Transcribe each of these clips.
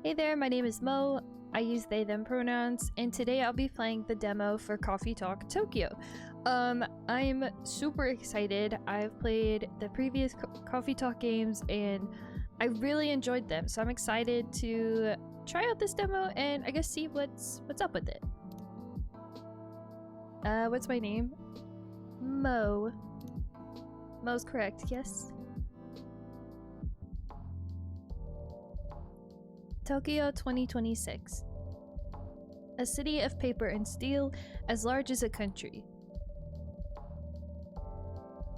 Hey there, my name is Mo. I use they them pronouns, and today I'll be playing the demo for Coffee Talk Tokyo. I'm super excited. I've played the previous Coffee Talk games and I really enjoyed them, so I'm excited to try out this demo and I guess see what's up with it. What's my name? Mo. Mo's correct, yes. Tokyo 2026. A city of paper and steel as large as a country.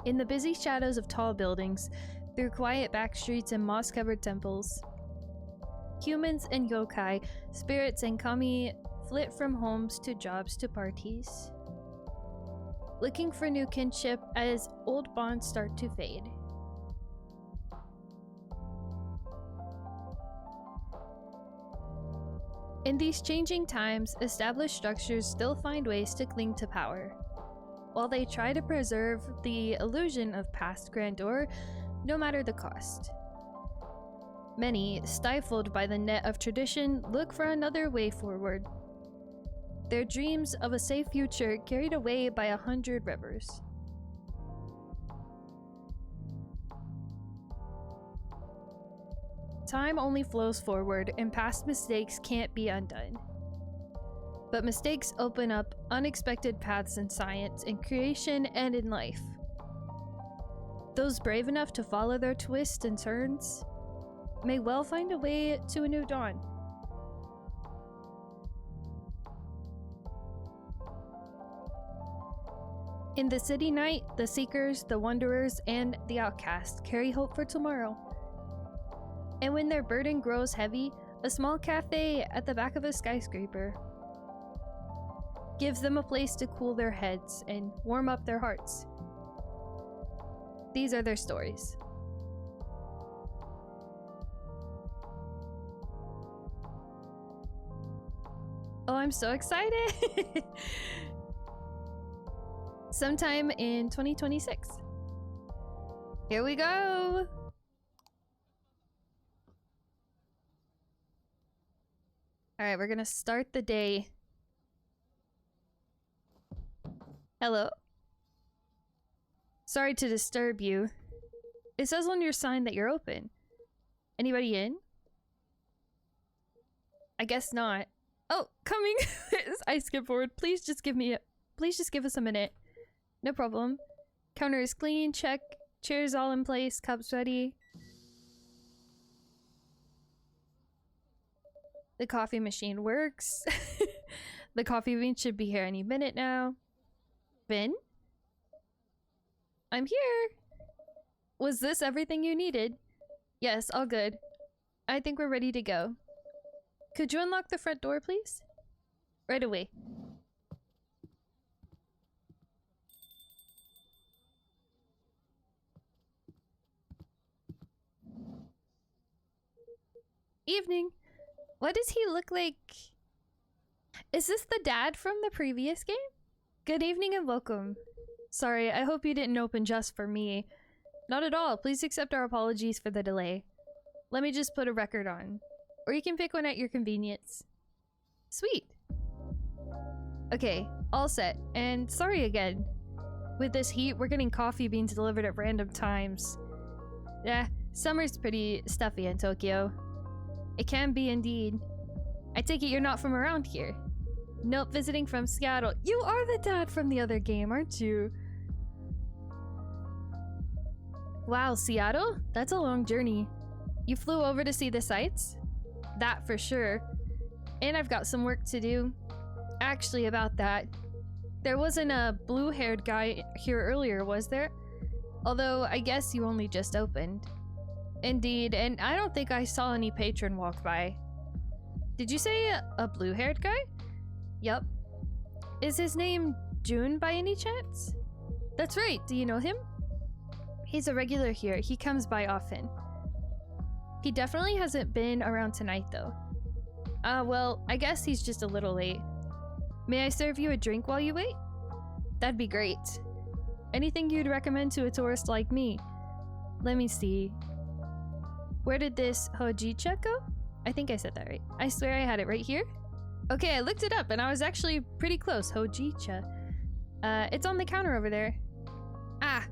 In the busy shadows of tall buildings, through quiet back streets and moss-covered temples, humans and yōkai, spirits and kami, flit from homes to jobs to parties, looking for new kinship as old bonds start to fade. In these changing times, established structures still find ways to cling to power, while they try to preserve the illusion of past grandeur, no matter the cost. Many, stifled by the net of tradition, look for another way forward. Their dreams of a safe future carried away by 100 rivers. Time only flows forward, and past mistakes can't be undone. But mistakes open up unexpected paths in science, in creation, and in life. Those brave enough to follow their twists and turns may well find a way to a new dawn. In the city night, the seekers, the wanderers, and the outcast carry hope for tomorrow. And when their burden grows heavy, a small cafe at the back of a skyscraper gives them a place to cool their heads and warm up their hearts. These are their stories. Oh, I'm so excited! Sometime in 2026. Here we go! Alright, we're gonna start the day. Hello? Sorry to disturb you. It says on your sign that you're open. Anybody in? I guess not. Oh, coming! I skipped forward. Please just give us a minute. No problem. Counter is clean, check. Chairs all in place, cups ready. The coffee machine works. The coffee bean should be here any minute now. Vin? I'm here. Was this everything you needed? Yes, all good. I think we're ready to go. Could you unlock the front door, please? Right away. Evening. What does he look like? Is this the dad from the previous game? Good evening and welcome. Sorry, I hope you didn't open just for me. Not at all. Please accept our apologies for the delay. Let me just put a record on. Or you can pick one at your convenience. Sweet. Okay, all set. And sorry again. With this heat, we're getting coffee beans delivered at random times. Yeah, summer's pretty stuffy in Tokyo. It can be indeed. I take it you're not from around here. Nope, visiting from Seattle. You are the dad from the other game, aren't you? Wow, Seattle? That's a long journey. You flew over to see the sights? That for sure. And I've got some work to do. Actually, about that. There wasn't a blue-haired guy here earlier, was there? Although, I guess you only just opened. Indeed, and I don't think I saw any patron walk by. Did you say a blue-haired guy? Yup. Is his name June by any chance? That's right, do you know him? He's a regular here, he comes by often. He definitely hasn't been around tonight though. Well, I guess he's just a little late. May I serve you a drink while you wait? That'd be great. Anything you'd recommend to a tourist like me? Let me see. Where did this hojicha go? I think I said that right. I swear I had it right here. Okay, I looked it up and I was actually pretty close. Hojicha. It's on the counter over there. Ah.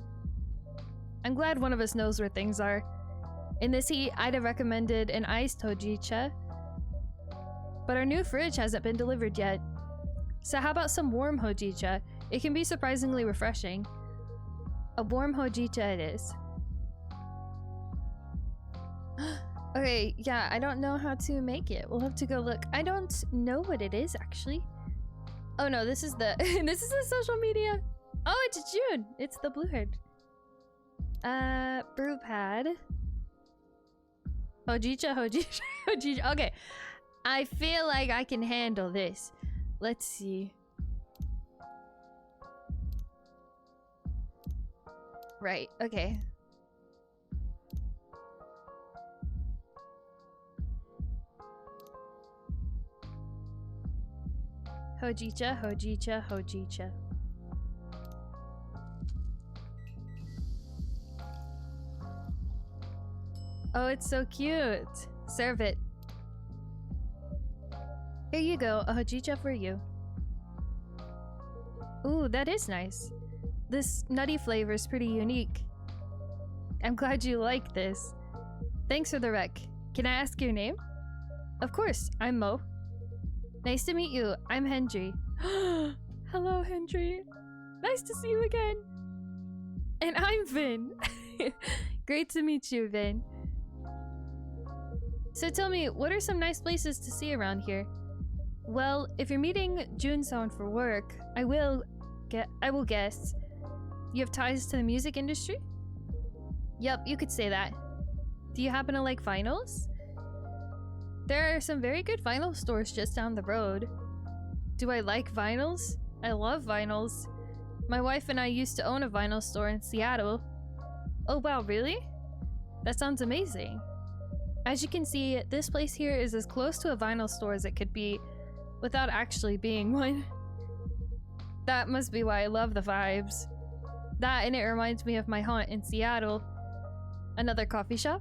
I'm glad one of us knows where things are. In this heat, I'd have recommended an iced hojicha, but our new fridge hasn't been delivered yet. So how about some warm hojicha? It can be surprisingly refreshing. A warm hojicha it is. Okay, yeah, I don't know how to make it. We'll have to go look. I don't know what it is, actually. Oh no, this is the this is the social media. Oh, it's June. It's the blue haired. Brew pad. Hojicha, hojicha, hojicha. Okay, I feel like I can handle this. Let's see. Right, okay. Hojicha, hojicha, hojicha. Oh, it's so cute. Serve it. Here you go, a hojicha for you. Ooh, that is nice. This nutty flavor is pretty unique. I'm glad you like this. Thanks for the rec. Can I ask your name? Of course, I'm Mo. Nice to meet you. I'm Hendry. Hello, Hendry. Nice to see you again. And I'm Vin. Great to meet you, Vin. So tell me, what are some nice places to see around here? Well, if you're meeting Jun-san for work, I will guess you have ties to the music industry? Yup, you could say that. Do you happen to like vinyls? There are some very good vinyl stores just down the road. Do I like vinyls? I love vinyls. My wife and I used to own a vinyl store in Seattle. Oh wow, really? That sounds amazing. As you can see, this place here is as close to a vinyl store as it could be without actually being one. That must be why I love the vibes. That and it reminds me of my haunt in Seattle. Another coffee shop?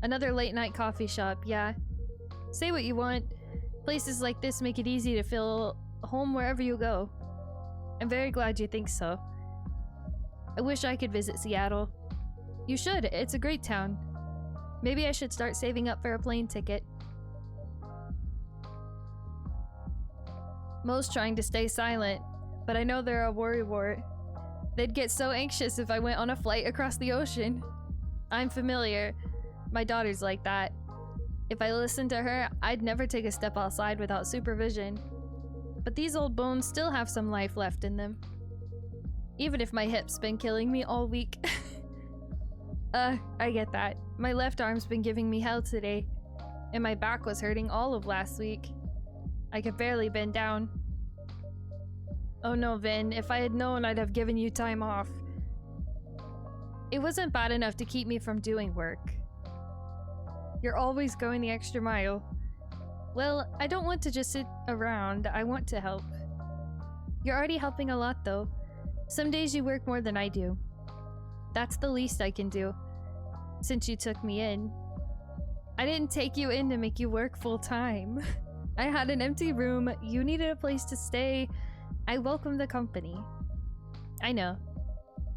Another late night coffee shop, yeah. Say what you want. Places like this make it easy to feel home wherever you go. I'm very glad you think so. I wish I could visit Seattle. You should, it's a great town. Maybe I should start saving up for a plane ticket. Mo's trying to stay silent, but I know they're a worrywart. They'd get so anxious if I went on a flight across the ocean. I'm familiar. My daughter's like that. If I listened to her, I'd never take a step outside without supervision. But these old bones still have some life left in them. Even if my hip's been killing me all week. I get that. My left arm's been giving me hell today, and my back was hurting all of last week. I could barely bend down. Oh no, Vin, if I had known, I'd have given you time off. It wasn't bad enough to keep me from doing work. You're always going the extra mile. Well, I don't want to just sit around, I want to help. You're already helping a lot though. Some days you work more than I do. That's the least I can do, since you took me in. I didn't take you in to make you work full time. I had an empty room, you needed a place to stay. I welcome the company. I know.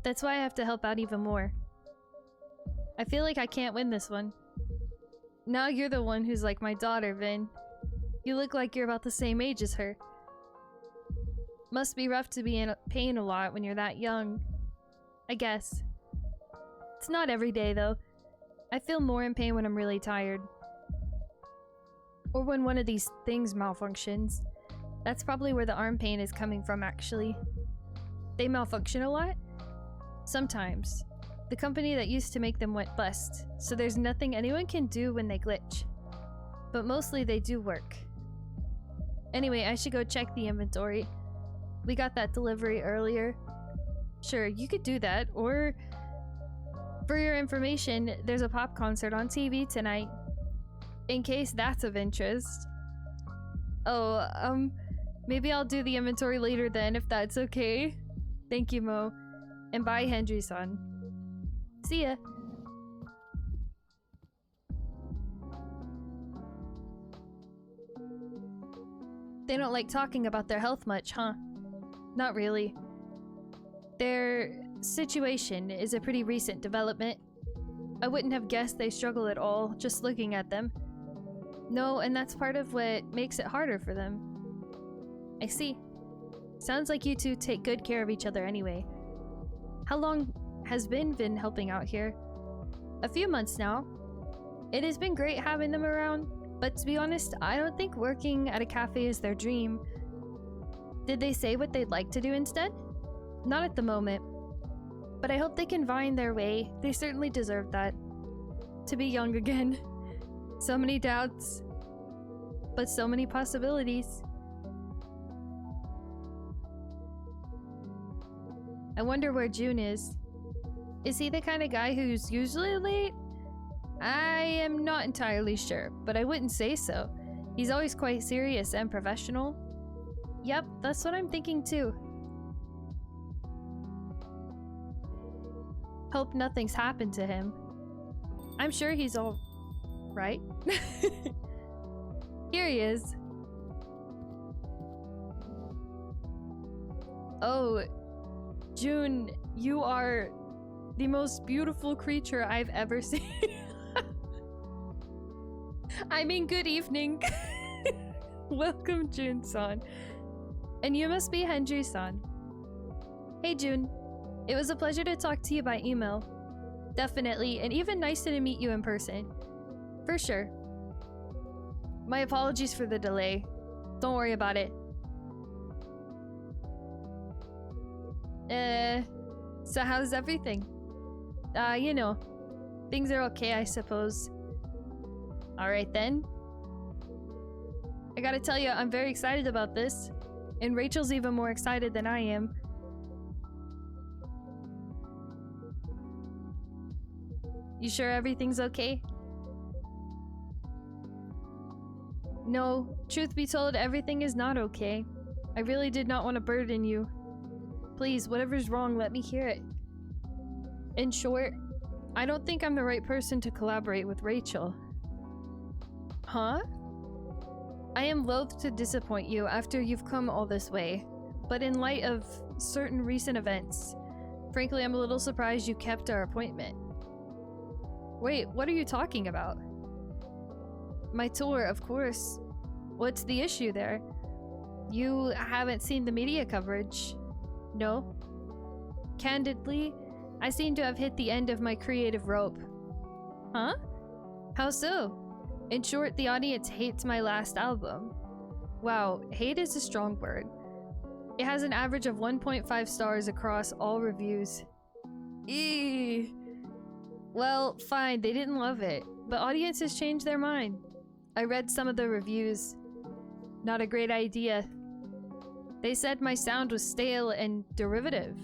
That's why I have to help out even more. I feel like I can't win this one. Now you're the one who's like my daughter, Vin. You look like you're about the same age as her. Must be rough to be in pain a lot when you're that young. I guess. It's not every day, though. I feel more in pain when I'm really tired. Or when one of these things malfunctions. That's probably where the arm pain is coming from, actually. They malfunction a lot? Sometimes. The company that used to make them went bust, so there's nothing anyone can do when they glitch. But mostly they do work. Anyway, I should go check the inventory. We got that delivery earlier. Sure, you could do that, or... For your information, there's a pop concert on TV tonight. In case that's of interest. Oh, maybe I'll do the inventory later then, if that's okay. Thank you, Mo. And bye, Hendry-san. See ya. They don't like talking about their health much, huh? Not really. Their situation is a pretty recent development. I wouldn't have guessed they struggle at all, just looking at them. No, and that's part of what makes it harder for them. I see. Sounds like you two take good care of each other anyway. How long has been helping out here? A few months now. It has been great having them around, but to be honest, I don't think working at a cafe is their dream. Did they say what they'd like to do instead? Not at the moment. But I hope they can find their way. They certainly deserve that. To be young again. So many doubts. But so many possibilities. I wonder where June is. Is he the kind of guy who's usually late? I am not entirely sure, but I wouldn't say so. He's always quite serious and professional. Yep, that's what I'm thinking too. Hope nothing's happened to him. I'm sure he's all right. Here he is. Oh, June, you are the most beautiful creature I've ever seen. I mean, good evening. Welcome, June-san. And you must be Henry-san. Hey, June. It was a pleasure to talk to you by email. Definitely, and even nicer to meet you in person. For sure. My apologies for the delay. Don't worry about it. So how's everything? You know, things are okay, I suppose. Alright then. I gotta tell you, I'm very excited about this. And Rachel's even more excited than I am. You sure everything's okay? No, truth be told, everything is not okay. I really did not want to burden you. Please, whatever's wrong, let me hear it. In short, I don't think I'm the right person to collaborate with Rachel. Huh? I am loath to disappoint you after you've come all this way, but in light of certain recent events, frankly, I'm a little surprised you kept our appointment. Wait, what are you talking about? My tour, of course. What's the issue there? You haven't seen the media coverage? No? Candidly, I seem to have hit the end of my creative rope. Huh? How so? In short, the audience hates my last album. Wow, hate is a strong word. It has an average of 1.5 stars across all reviews. Eee. Well, fine, they didn't love it, but audiences change their mind. I read some of the reviews. Not a great idea. They said my sound was stale and derivative.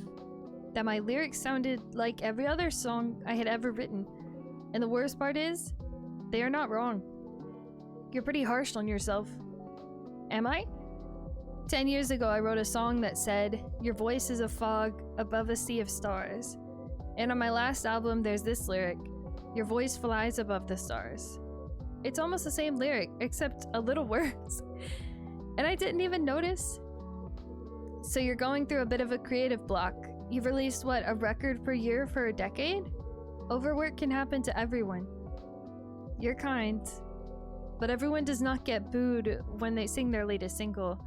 That my lyrics sounded like every other song I had ever written. And the worst part is, they are not wrong. You're pretty harsh on yourself. Am I? 10 years ago, I wrote a song that said, "Your voice is a fog above a sea of stars." And on my last album, there's this lyric, "Your voice flies above the stars." It's almost the same lyric, except a little worse. And I didn't even notice. So you're going through a bit of a creative block. You've released, what, a record per year for a decade? Overwork can happen to everyone. You're kind. But everyone does not get booed when they sing their latest single.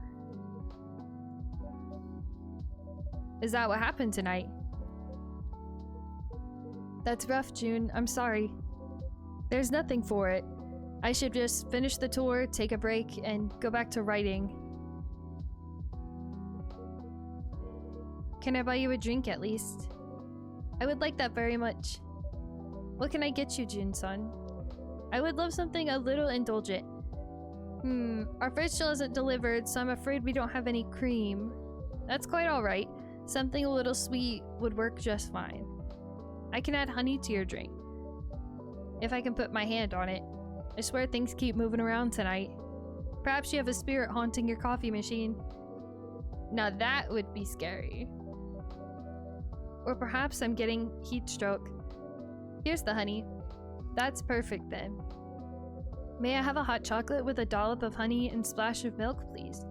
Is that what happened tonight? That's rough, June. I'm sorry. There's nothing for it. I should just finish the tour, take a break, and go back to writing. Can I buy you a drink at least? I would like that very much. What can I get you, Jun-san? I would love something a little indulgent. Our fridge still isn't delivered, so I'm afraid we don't have any cream. That's quite alright. Something a little sweet would work just fine. I can add honey to your drink. If I can put my hand on it. I swear things keep moving around tonight. Perhaps you have a spirit haunting your coffee machine. Now that would be scary. Or perhaps I'm getting heat stroke. Here's the honey. That's perfect then. May I have a hot chocolate with a dollop of honey and splash of milk, please?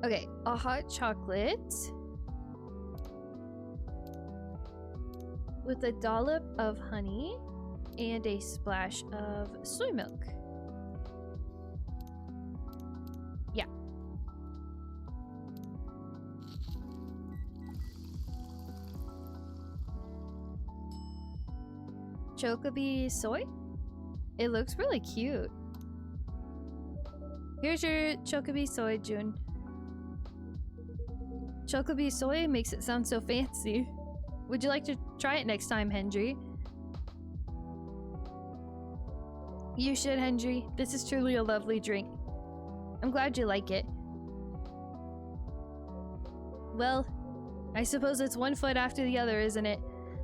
Okay, a hot chocolate with a dollop of honey and a splash of soy milk. Yeah. Chocobi soy? It looks really cute. Here's your Chocobi soy, June. Chocobi soy makes it sound so fancy. Would you like to try it next time, Hendry? You should, Hendry. This is truly a lovely drink. I'm glad you like it. Well, I suppose it's one foot after the other, isn't it?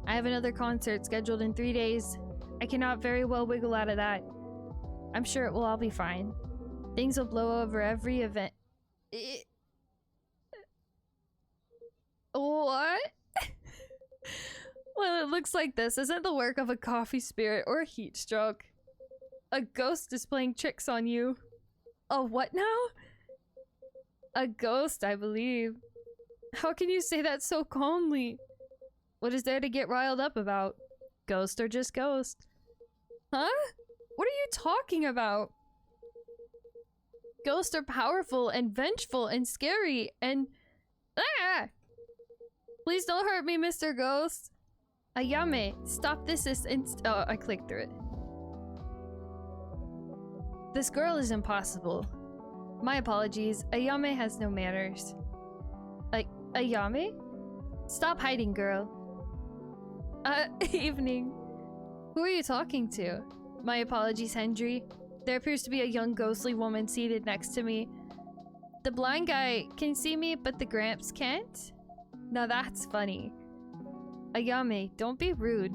I have another concert scheduled in 3 days. I cannot very well wiggle out of that. I'm sure it will all be fine. Things will blow over every event. What? Well, it looks like this isn't the work of a coffee spirit or a heat stroke. A ghost is playing tricks on you. A what now? A ghost, I believe. How can you say that so calmly? What is there to get riled up about? Ghost or just ghost? Huh? What are you talking about? Ghosts are powerful and vengeful and scary and... Ah! Please don't hurt me, Mr. Ghost. Ayame, stop this Oh, I clicked through it. This girl is impossible. My apologies. Ayame has no manners. Ayame? Stop hiding, girl. Evening. Who are you talking to? My apologies, Hendry. There appears to be a young ghostly woman seated next to me. The blind guy can see me, but the Gramps can't? Now that's funny. Ayame, don't be rude.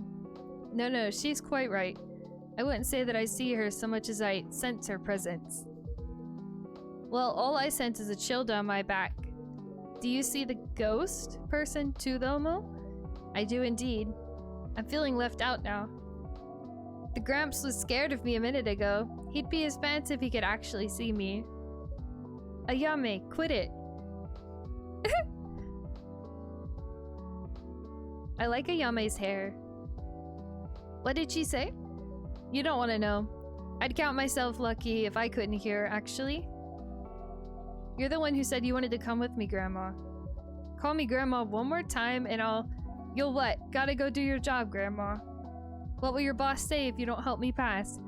No, she's quite right. I wouldn't say that I see her so much as I sense her presence. Well, all I sense is a chill down my back. Do you see the ghost person too, though, Mo? I do indeed. I'm feeling left out now. The Gramps was scared of me a minute ago. He'd be his pants if he could actually see me. Ayame, quit it. I like Ayame's hair. What did she say? You don't want to know. I'd count myself lucky if I couldn't hear, actually. You're the one who said you wanted to come with me, Grandma. Call me Grandma one more time and You'll what? Gotta go do your job, Grandma. What will your boss say if you don't help me pass?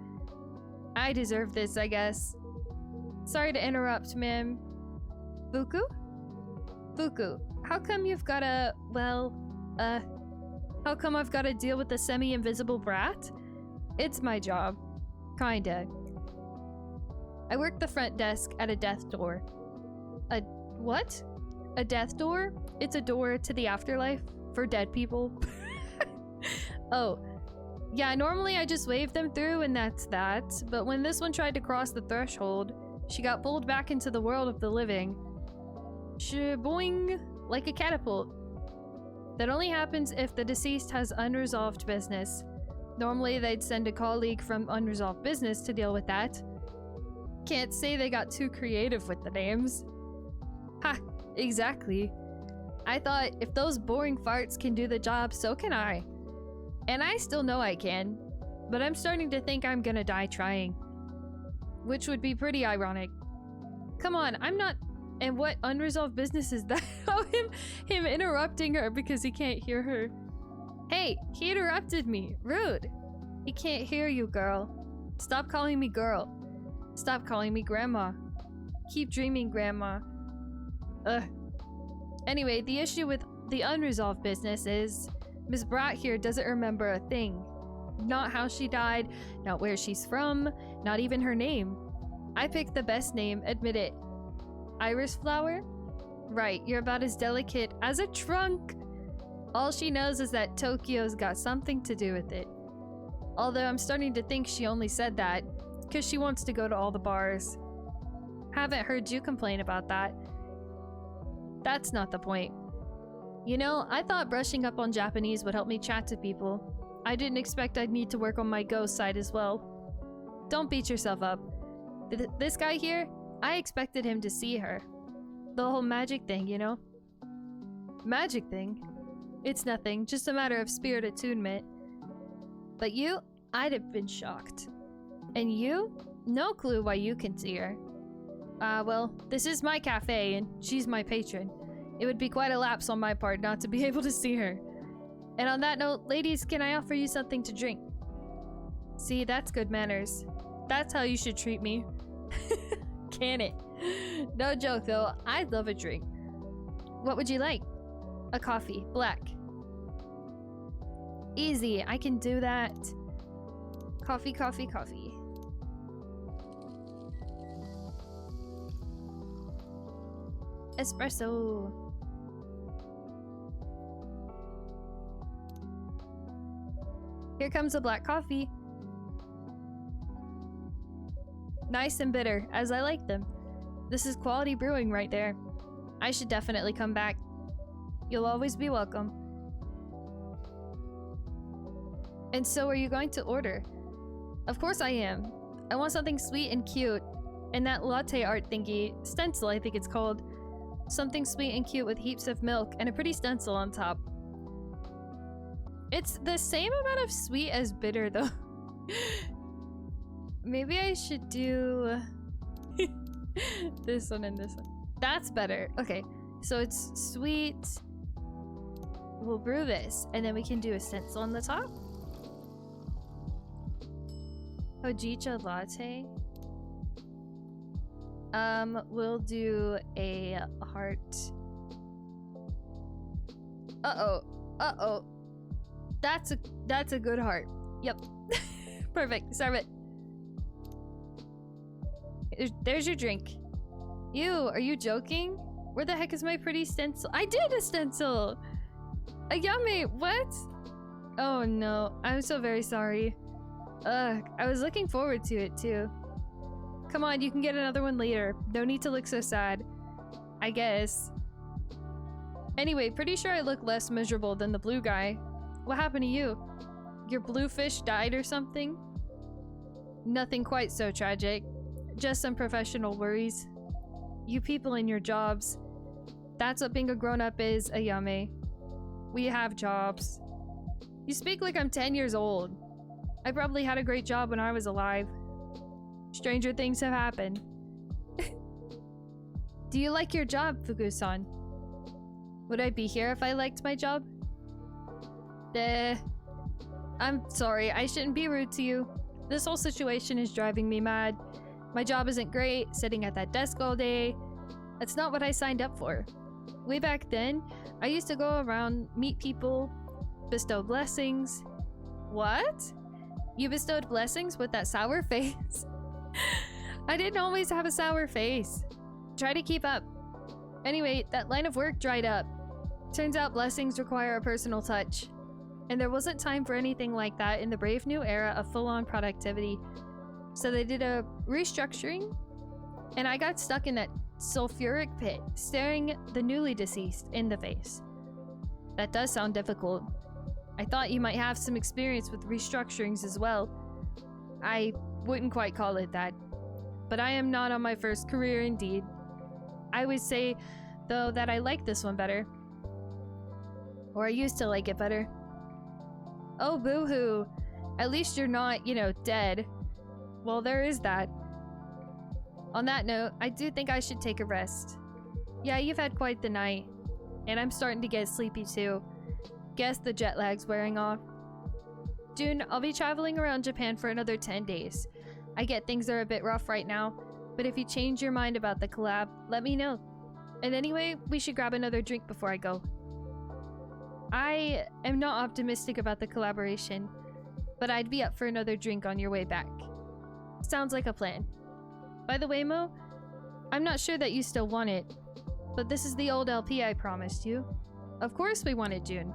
I deserve this, I guess. Sorry to interrupt, ma'am. Fuku? Fuku, how come you've gotta, how come I've gotta deal with the semi-invisible brat? It's my job. Kinda. I work the front desk at a death door. A what? A death door? It's a door to the afterlife for dead people. Oh. Yeah, normally I just wave them through and that's that, but when this one tried to cross the threshold, she got pulled back into the world of the living. Shaboing, like a catapult. That only happens if the deceased has unresolved business. Normally they'd send a colleague from unresolved business to deal with that. Can't say they got too creative with the names. Ha, exactly. I thought if those boring farts can do the job, so can I. And I still know I can, but I'm starting to think I'm gonna die trying. Which would be pretty ironic. Come on, I'm not... And what unresolved business is that? Oh, him interrupting her because he can't hear her. Hey, he interrupted me. Rude. He can't hear you, girl. Stop calling me girl. Stop calling me grandma. Keep dreaming, grandma. Ugh. Anyway, the issue with the unresolved business is Miss Brat here doesn't remember a thing. Not how she died, not where she's from, not even her name. I picked the best name, admit it. Iris flower? Right, you're about as delicate as a trunk. All she knows is that Tokyo's got something to do with it. Although I'm starting to think she only said that because she wants to go to all the bars. Haven't heard you complain about that. That's not the point. You know, I thought brushing up on Japanese would help me chat to people. I didn't expect I'd need to work on my ghost side as well. Don't beat yourself up. This guy here, I expected him to see her. The whole magic thing, you know? Magic thing? It's nothing, just a matter of spirit attunement. But you, I'd have been shocked. And you? No clue why you can see her. Well, this is my cafe and she's my patron. It would be quite a lapse on my part not to be able to see her. And on that note, ladies, can I offer you something to drink? See, that's good manners. That's how you should treat me. Can it? No joke though, I'd love a drink. What would you like? A coffee, black. Easy, I can do that. Coffee, coffee, coffee. Espresso. Here comes a black coffee. Nice and bitter, as I like them. This is quality brewing right there. I should definitely come back. You'll always be welcome. And so are you going to order? Of course I am. I want something sweet and cute. And that latte art thingy, stencil I think it's called. Something sweet and cute with heaps of milk and a pretty stencil on top. It's the same amount of sweet as bitter though. Maybe I should do this one and this one. That's better. Okay, so it's sweet. We'll brew this and then we can do a stencil on the top. Hojicha latte. We'll do a heart. Uh-oh. That's a good heart. Yep. Perfect. Serve it. There's your drink. Ew, are you joking? Where the heck is my pretty stencil? I did a stencil! Ayame, what? Oh no, I'm so very sorry. Ugh, I was looking forward to it too. Come on, you can get another one later. No need to look so sad. I guess. Anyway, pretty sure I look less miserable than the blue guy. What happened to you? Your blue fish died or something? Nothing quite so tragic. Just some professional worries. You people in your jobs. That's what being a grown-up is, Ayame. We have jobs. You speak like I'm 10 years old. I probably had a great job when I was alive. Stranger things have happened. Do you like your job, Fugu-san? Would I be here if I liked my job? I'm sorry, I shouldn't be rude to you. This whole situation is driving me mad. My job isn't great, sitting at that desk all day. That's not what I signed up for. Way back then, I used to go around, meet people, bestow blessings. What? You bestowed blessings with that sour face? I didn't always have a sour face. Try to keep up. Anyway, that line of work dried up. Turns out blessings require a personal touch. And there wasn't time for anything like that in the brave new era of full-on productivity. So they did a restructuring, and I got stuck in that sulfuric pit, staring the newly deceased in the face. That does sound difficult. I thought you might have some experience with restructurings as well. I wouldn't quite call it that, but I am not on my first career indeed. I would say, though, that I like this one better. Or I used to like it better. Oh, boo-hoo. At least you're not, you know, dead. Well, there is that. On that note, I do think I should take a rest. Yeah, you've had quite the night. And I'm starting to get sleepy too. Guess the jet lag's wearing off. June, I'll be traveling around Japan for another 10 days. I get things are a bit rough right now, but if you change your mind about the collab, let me know. And anyway, we should grab another drink before I go. I am not optimistic about the collaboration, but I'd be up for another drink on your way back. Sounds like a plan. By the way, Mo, I'm not sure that you still want it, but this is the old LP I promised you. Of course we want it, June.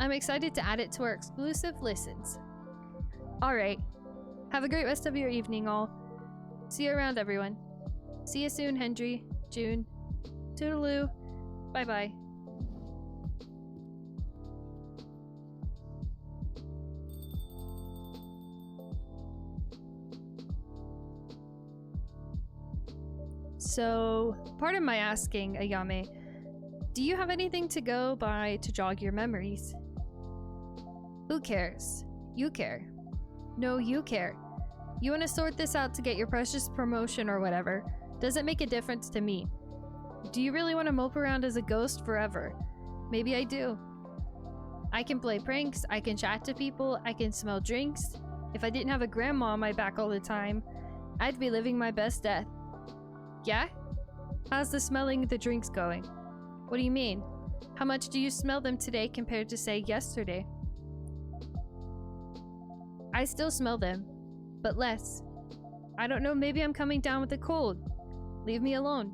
I'm excited to add it to our exclusive listens. Alright. Have a great rest of your evening, all. See you around, everyone. See you soon, Hendry, June. Toodaloo. Bye-bye. So, pardon my asking, Ayame, do you have anything to go by to jog your memories? Who cares? You care. No, you care. You want to sort this out to get your precious promotion or whatever. Doesn't make a difference to me. Do you really want to mope around as a ghost forever? Maybe I do. I can play pranks, I can chat to people, I can smell drinks. If I didn't have a grandma on my back all the time, I'd be living my best death. Yeah? How's the smelling the drinks going? What do you mean? How much do you smell them today compared to, say, yesterday? I still smell them, but less. I don't know, maybe I'm coming down with a cold. Leave me alone.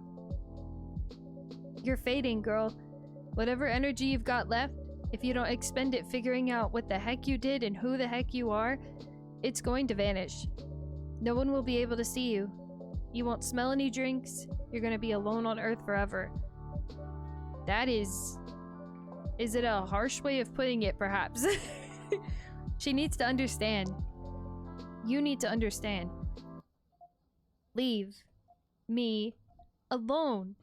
You're fading, girl. Whatever energy you've got left, if you don't expend it figuring out what the heck you did and who the heck you are, it's going to vanish. No one will be able to see you. You won't smell any drinks. You're gonna be alone on Earth forever. That is it a harsh way of putting it, perhaps? She needs to understand. You need to understand. Leave me alone.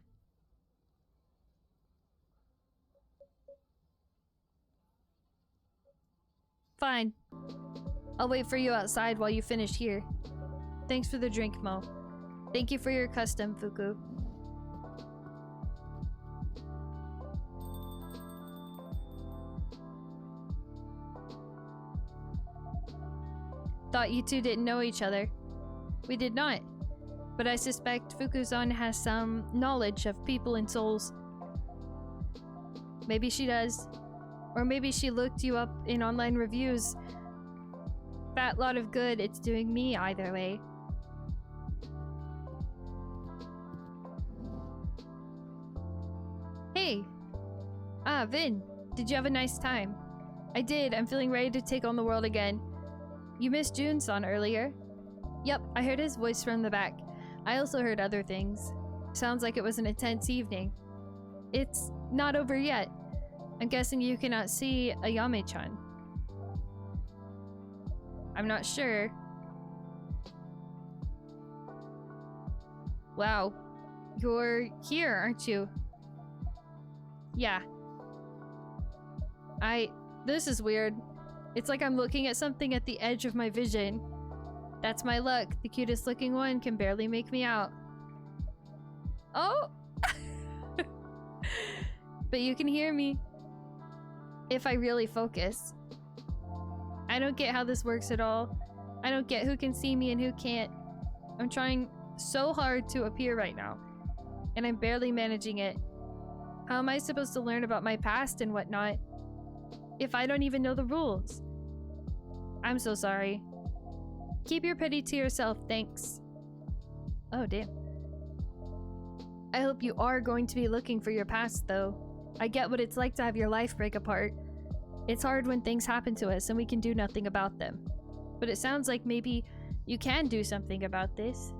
Fine. I'll wait for you outside while you finish here. Thanks for the drink, Mo. Thank you for your custom, Fuku. Thought you two didn't know each other. We did not. But I suspect Fuku-san has some knowledge of people and souls. Maybe she does. Or maybe she looked you up in online reviews. Fat lot of good it's doing me either way. Hey! Ah, Vin. Did you have a nice time? I did. I'm feeling ready to take on the world again. You missed Jun-san earlier? Yep, I heard his voice from the back. I also heard other things. Sounds like it was an intense evening. It's not over yet. I'm guessing you cannot see Ayame-chan. I'm not sure. Wow. You're here, aren't you? Yeah. This is weird. It's like I'm looking at something at the edge of my vision. That's my luck. The cutest looking one can barely make me out. Oh! But you can hear me. If I really focus. I don't get how this works at all. I don't get who can see me and who can't. I'm trying so hard to appear right now. And I'm barely managing it. How am I supposed to learn about my past and whatnot if I don't even know the rules? I'm so sorry. Keep your pity to yourself, thanks. Oh, damn. I hope you are going to be looking for your past, though. I get what it's like to have your life break apart. It's hard when things happen to us and we can do nothing about them. But it sounds like maybe you can do something about this.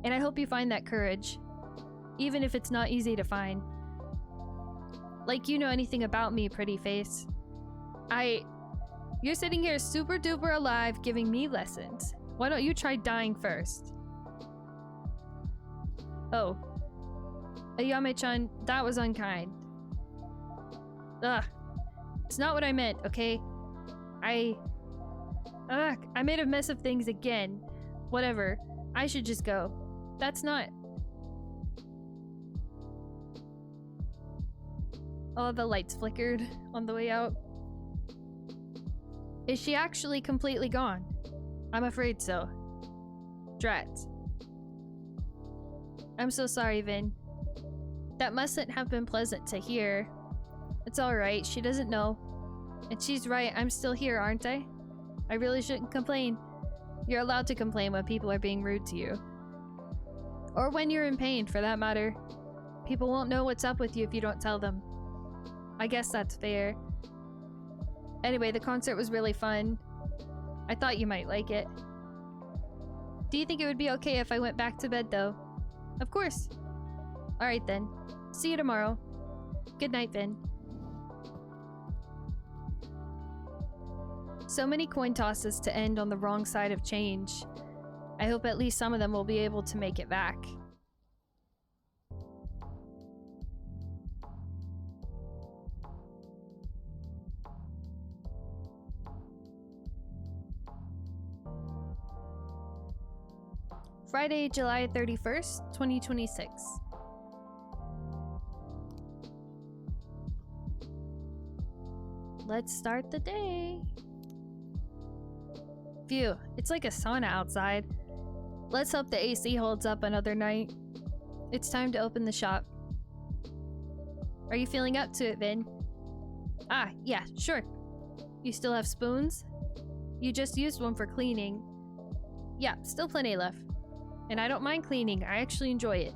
And I hope you find that courage, even if it's not easy to find. Like you know anything about me, pretty face. You're sitting here super duper alive giving me lessons. Why don't you try dying first? Oh. Ayame-chan, that was unkind. Ugh. It's not what I meant, okay? I made a mess of things again. Whatever. I should just go. That's not... Oh, the lights flickered on the way out. Is she actually completely gone? I'm afraid so. Drat. I'm so sorry, Vin. That mustn't have been pleasant to hear. It's alright, she doesn't know. And she's right, I'm still here, aren't I? I really shouldn't complain. You're allowed to complain when people are being rude to you. Or when you're in pain, for that matter. People won't know what's up with you if you don't tell them. I guess that's fair. Anyway, the concert was really fun. I thought you might like it. Do you think it would be okay if I went back to bed, though? Of course. Alright then. See you tomorrow. Good night, Vin. So many coin tosses to end on the wrong side of change. I hope at least some of them will be able to make it back. Friday, July 31st, 2026. Let's start the day. Phew, it's like a sauna outside. Let's hope the AC holds up another night. It's time to open the shop. Are you feeling up to it, Vin? Ah, yeah, sure. You still have spoons? You just used one for cleaning. Yeah, still plenty left. And I don't mind cleaning, I actually enjoy it.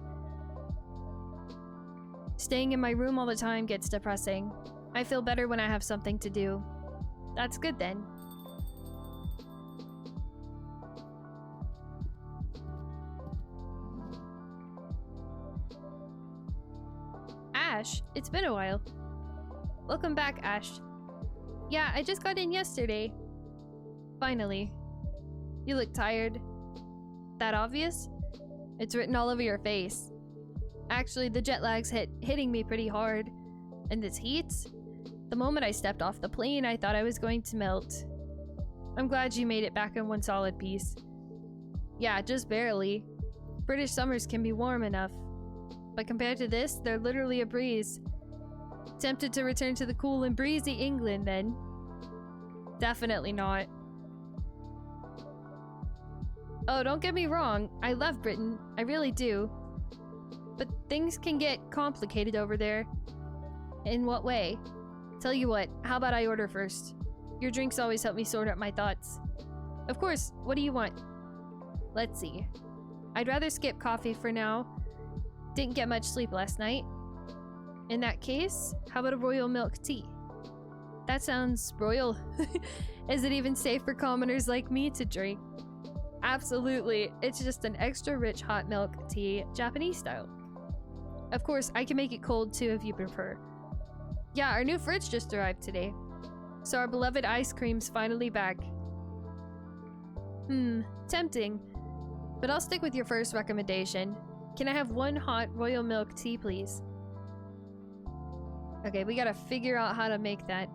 Staying in my room all the time gets depressing. I feel better when I have something to do. That's good then. Ash, it's been a while. Welcome back, Ash. Yeah, I just got in yesterday. Finally. You look tired. That obvious? It's written all over your face. Actually, the jet lag's hitting me pretty hard. And this heat? The moment I stepped off the plane, I thought I was going to melt. I'm glad you made it back in one solid piece. Yeah, just barely. British summers can be warm enough. But compared to this, they're literally a breeze. Tempted to return to the cool and breezy England, then? Definitely not. Oh, don't get me wrong, I love Britain, I really do. But things can get complicated over there. In what way? Tell you what, how about I order first? Your drinks always help me sort out my thoughts. Of course, what do you want? Let's see. I'd rather skip coffee for now. Didn't get much sleep last night. In that case, how about a royal milk tea? That sounds royal. Is it even safe for commoners like me to drink? Absolutely, it's just an extra rich hot milk tea, Japanese style. Of course, I can make it cold too if you prefer. Yeah, our new fridge just arrived today. So our beloved ice cream's finally back. Tempting. But I'll stick with your first recommendation. Can I have one hot royal milk tea, please? Okay, we gotta figure out how to make that.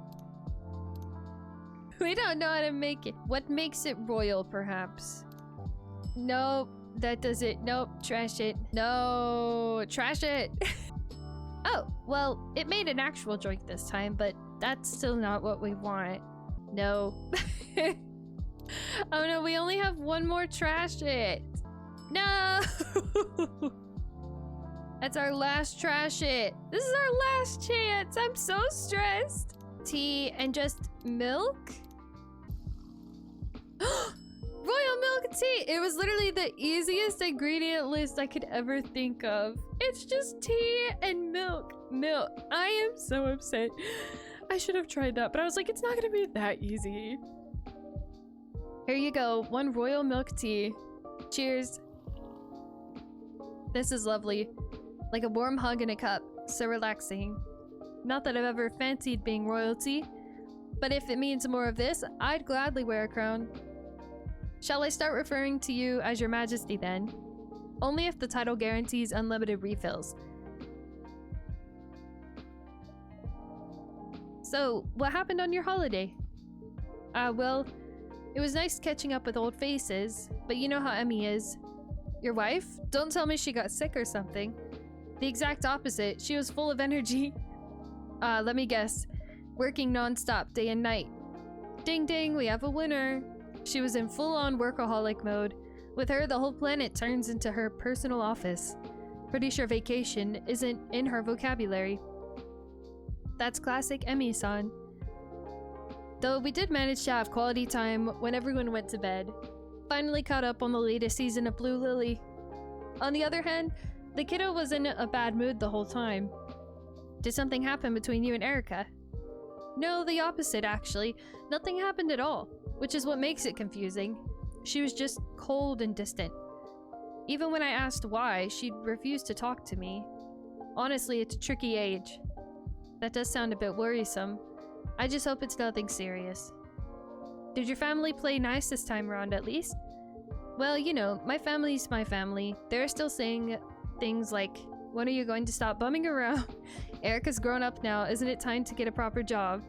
We don't know how to make it. What makes it royal, perhaps? Nope, that does it. Nope, trash it. No, trash it. Oh, well, it made an actual drink this time, but that's still not what we want. No. Oh no, we only have one more trash it. No! That's our last trash it. This is our last chance. I'm so stressed. Tea and just milk? Royal milk tea! It was literally the easiest ingredient list I could ever think of. It's just tea and milk. Milk. I am so upset. I should have tried that, but I was like, it's not gonna be that easy. Here you go. One royal milk tea. Cheers. This is lovely. Like a warm hug in a cup. So relaxing. Not that I've ever fancied being royalty, but if it means more of this, I'd gladly wear a crown. Shall I start referring to you as your majesty then? Only if the title guarantees unlimited refills. So, what happened on your holiday? Well, it was nice catching up with old faces, but you know how Emmy is. Your wife? Don't tell me she got sick or something. The exact opposite. She was full of energy. Let me guess. Working non-stop day and night. Ding ding, we have a winner. She was in full-on workaholic mode. With her, the whole planet turns into her personal office. Pretty sure vacation isn't in her vocabulary. That's classic Emmy-san. Though we did manage to have quality time when everyone went to bed. Finally caught up on the latest season of Blue Lily. On the other hand, the kiddo was in a bad mood the whole time. Did something happen between you and Erica? No, the opposite actually. Nothing happened at all, which is what makes it confusing. She was just cold and distant. Even when I asked why, she'd refuse to talk to me. Honestly, it's a tricky age. That does sound a bit worrisome. I just hope it's nothing serious. Did your family play nice this time around at least? Well, you know, my family's my family. They're still saying things like, when are you going to stop bumming around? Erica's grown up now, isn't it time to get a proper job?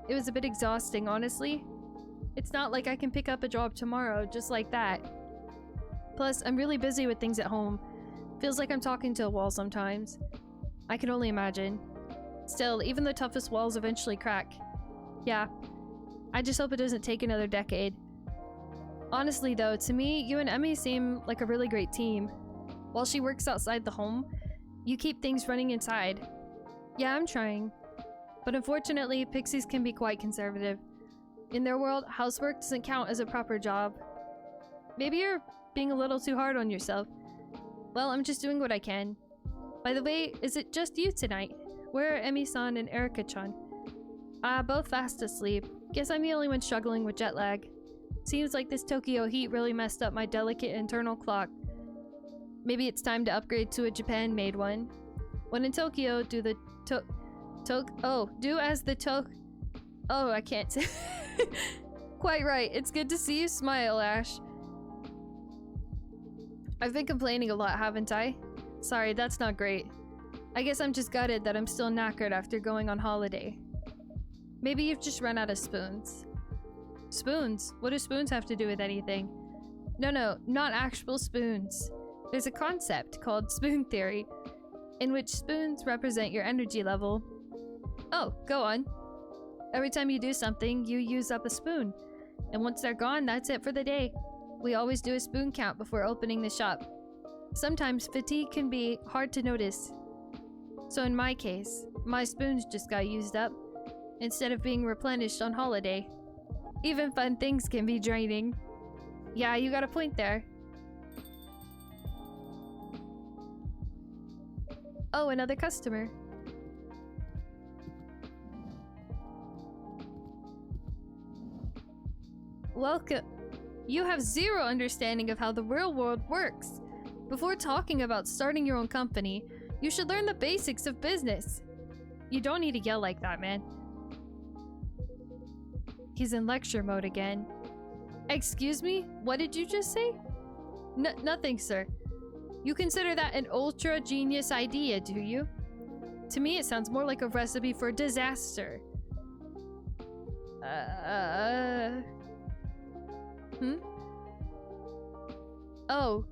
It was a bit exhausting, honestly. It's not like I can pick up a job tomorrow, just like that. Plus, I'm really busy with things at home. Feels like I'm talking to a wall sometimes. I can only imagine. Still, even the toughest walls eventually crack. Yeah, I just hope it doesn't take another decade. Honestly though, to me, you and Emmy seem like a really great team. While she works outside the home, you keep things running inside. Yeah, I'm trying. But unfortunately, pixies can be quite conservative. In their world, housework doesn't count as a proper job. Maybe you're being a little too hard on yourself. Well, I'm just doing what I can. By the way, is it just you tonight? Where are Emmy-san and Erika-chan? Both fast asleep. Guess I'm the only one struggling with jet lag. Seems like this Tokyo heat really messed up my delicate internal clock. Maybe it's time to upgrade to a Japan-made one. When in Tokyo, do as the Oh, I can't say. Quite right. It's good to see you smile, Ash. I've been complaining a lot, haven't I? Sorry, that's not great. I guess I'm just gutted that I'm still knackered after going on holiday. Maybe you've just run out of spoons. Spoons? What do spoons have to do with anything? No, not actual spoons. There's a concept called spoon theory, in which spoons represent your energy level. Oh, go on. Every time you do something, you use up a spoon. And once they're gone, that's it for the day. We always do a spoon count before opening the shop. Sometimes fatigue can be hard to notice. So in my case, my spoons just got used up, instead of being replenished on holiday. Even fun things can be draining. Yeah, you got a point there. Oh, another customer. Welcome. You have zero understanding of how the real world works. Before talking about starting your own company, you should learn the basics of business. You don't need to yell like that, man. He's in lecture mode again. Excuse me? What did you just say? Nothing, sir. You consider that an ultra genius idea, do you? To me, it sounds more like a recipe for disaster. Oh.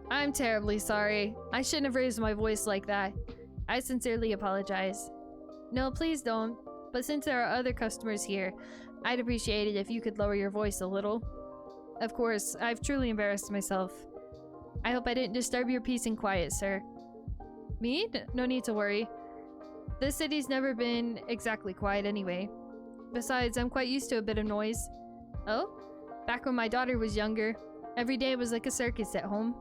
I'm terribly sorry. I shouldn't have raised my voice like that. I sincerely apologize. No, please don't. But since there are other customers here, I'd appreciate it if you could lower your voice a little. Of course, I've truly embarrassed myself. I hope I didn't disturb your peace and quiet, sir. Me? No need to worry. This city's never been exactly quiet anyway. Besides, I'm quite used to a bit of noise. Oh? Back when my daughter was younger, every day was like a circus at home.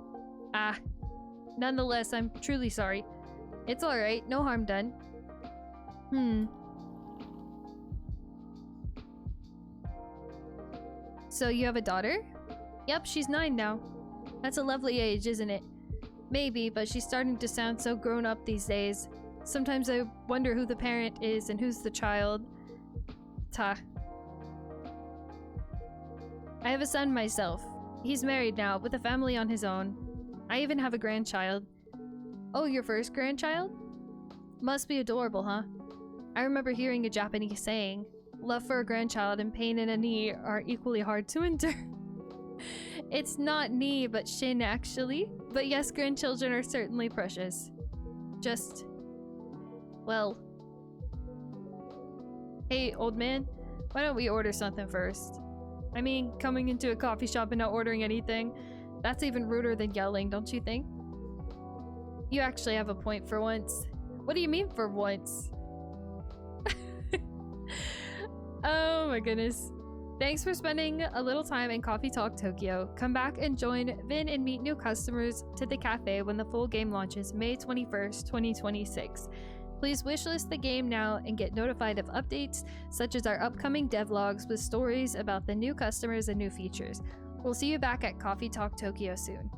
Nonetheless, I'm truly sorry. It's alright, no harm done. So you have a daughter? Yep, she's 9 now. That's a lovely age, isn't it? Maybe, but she's starting to sound so grown up these days. Sometimes I wonder who the parent is and who's the child. I have a son myself. He's married now, with a family on his own. I even have a grandchild. Oh, your first grandchild? Must be adorable, huh? I remember hearing a Japanese saying, love for a grandchild and pain in a knee are equally hard to endure. It's not knee, but shin, actually. But yes, grandchildren are certainly precious. Just... well... Hey, old man, why don't we order something first? I mean, coming into a coffee shop and not ordering anything, that's even ruder than yelling, don't you think? You actually have a point for once. What do you mean for once? Oh my goodness. Thanks for spending a little time in Coffee Talk Tokyo. Come back and join Vin and meet new customers to the cafe when the full game launches May 21st, 2026. Please wishlist the game now and get notified of updates such as our upcoming devlogs with stories about the new customers and new features. We'll see you back at Coffee Talk Tokyo soon.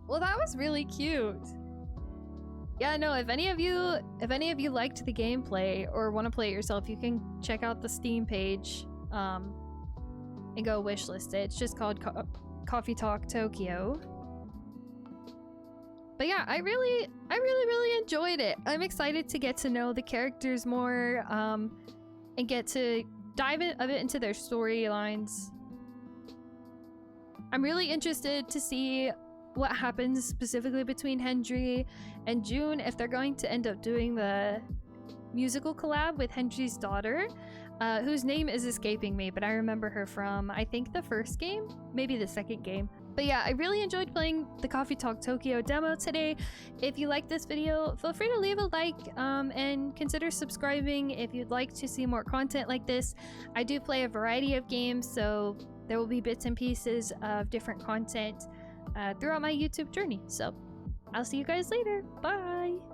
Well, that was really cute. yeah, no, if any of you liked the gameplay or want to play it yourself, you can check out the Steam page and go wishlist it. It's just called Coffee Talk Tokyo. But yeah, I really enjoyed it. I'm excited to get to know the characters more and get to dive a bit into their storylines. I'm really interested to see what happens specifically between Hendry and June, if they're going to end up doing the musical collab with Hendry's daughter, whose name is escaping me, but I remember her from, I think, the first game, maybe the second game. But yeah, I really enjoyed playing the Coffee Talk Tokyo demo today. If you liked this video, feel free to leave a like and consider subscribing if you'd like to see more content like this. I do play a variety of games, so there will be bits and pieces of different content throughout my YouTube journey. So I'll see you guys later. Bye!